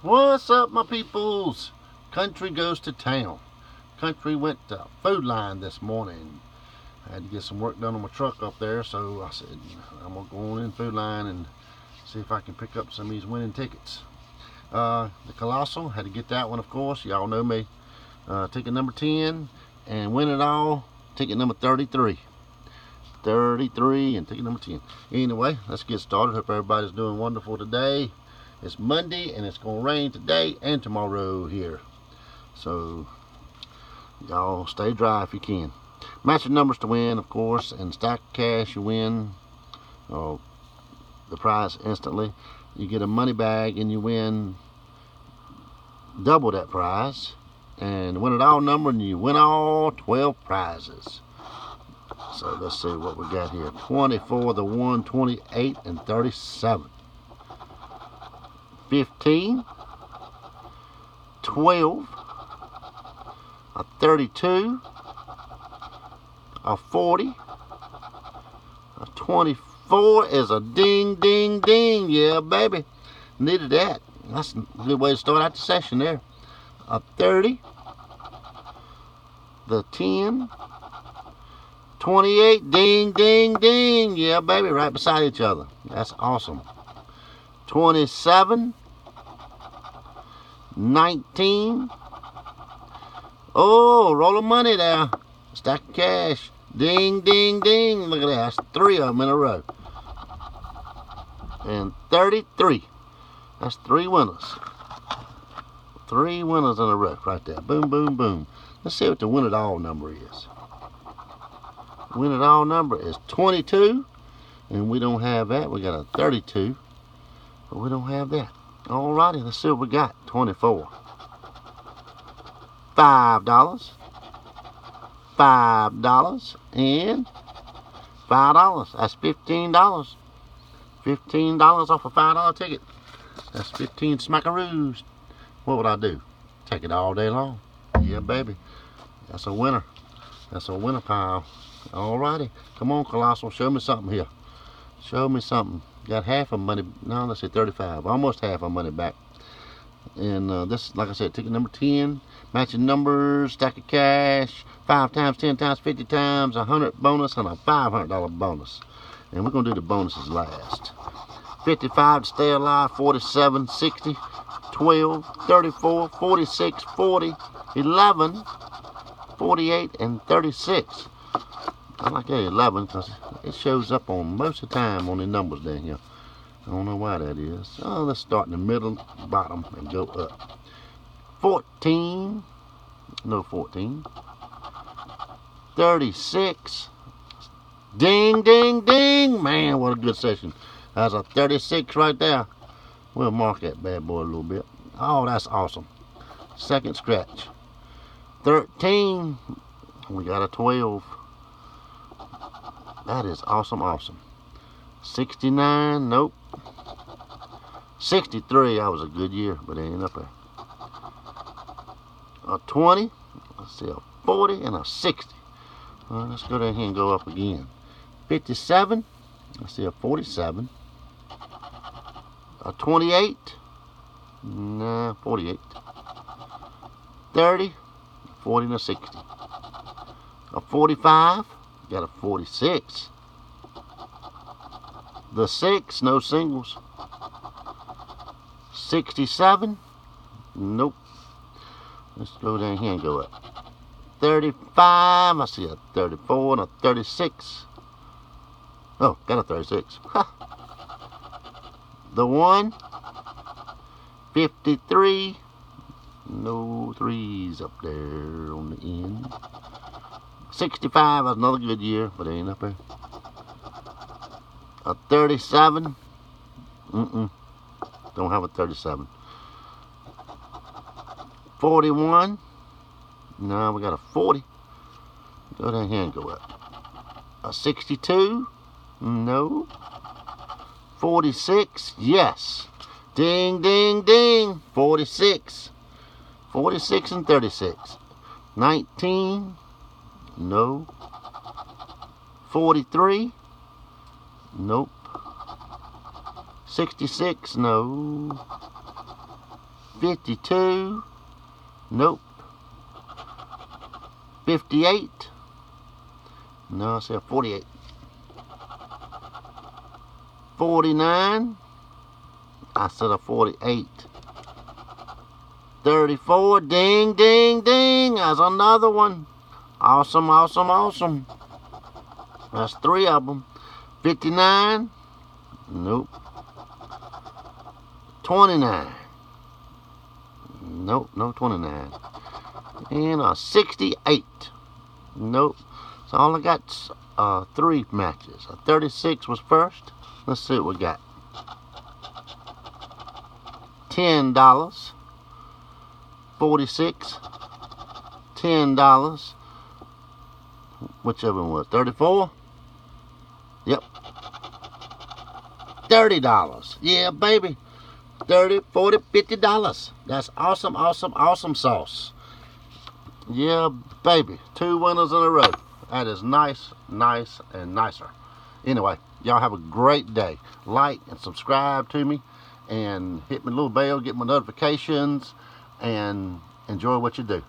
What's up, my peoples? Country goes to town. Country went to Food Line this morning. I had to get some work done on my truck up there, so I said I'm gonna go on in Food Line and see if I can pick up some of these winning tickets. The Colossal, had to get that one, of course. Y'all know me. Ticket number 10 and Win It All, ticket number 33. 33 and ticket number 10. Anyway, let's get started. Hope everybody's doing wonderful today. It's Monday and it's gonna rain today and tomorrow here, so y'all stay dry if you can. Match your numbers to win, of course, and stack cash. You win the prize instantly. You get a money bag and you win double that prize, and Win It All number, and you win all 12 prizes. So let's see what we got here. 24, the 1, 28, and 37. 15, 12, a 32, a 40, a 24 is a ding, ding, ding. Yeah, baby. Needed that. That's a good way to start out the session there. A 30, the 10, 28, ding, ding, ding. Yeah, baby, right beside each other. That's awesome. 27, 19. Oh, roll of money there. Stack of cash. Ding, ding, ding. Look at that. That's 3 of them in a row. And 33. That's 3 winners. 3 winners in a row right there. Boom, boom, boom. Let's see what the Win It All number is. Win It All number is 22. And we don't have that. We got a 32. But we don't have that. Alrighty, let's see what we got. 24. $5. $5 and $5. That's $15. $15 off a $5 ticket. That's 15 smackaroos. What would I do? Take it all day long. Yeah, baby. That's a winner. That's a winner pile. Alrighty. Come on, Colossal. Show me something here. Show me something. Got half of money. No, let's say 35. Almost half of money back. And this, like I said, ticket number 10. Matching numbers, stack of cash, 5 times, 10 times, 50 times, 100 bonus, and a $500 bonus. And we're going to do the bonuses last. 55 to stay alive, 47, 60, 12, 34, 46, 40, 11, 48, and 36. I like that 11 because it shows up on most of the time on the numbers down here. I don't know why that is. Oh, let's start in the middle, bottom, and go up. 14. No 14. 36. Ding, ding, ding. Man, what a good session. That's a 36 right there. We'll mark that bad boy a little bit. Oh, that's awesome. Second scratch. 13. We got a 12. That is awesome, awesome. 69. Nope. 63. That was a good year, but it ain't up there. A 20. Let's see, a 40 and a 60. Well, let's go down here and go up again. 57. Let's see, a 47. A 28. Nah, 48. 30. 40 and a 60. A 45. Got a 46. The 6, no singles. 67. Nope. Let's go down here and go up. 35. I see a 34 and a 36. Oh, got a 36. The 1. 53. No 3s up there on the end. 65. That's another good year, but it ain't up there. A 37. Don't have a 37. 41. No, we got a 40. Go down here and go up. A 62. No. 46. Yes. Ding, ding, ding. 46. 46 and 36. 19. No. 43. Nope. 66, no. 52. Nope. 58. No, I said 48. 49. I said a 48. 34. Ding, ding, ding. That's another one. Awesome, awesome, awesome. That's 3 of them. 59. Nope. 29. Nope, no 29. And a 68. Nope. So I only got 3 matches. A 36 was first. Let's see what we got. $10. 46. $10. Whichever one was. 34. Yep. $30. Yeah, baby. 30, 40, $50. That's awesome, awesome, awesome sauce. Yeah, baby. 2 winners in a row. That is nice, nice, and nicer. Anyway, y'all have a great day. Like and subscribe to me, and hit my little bell, get my notifications, and enjoy what you do.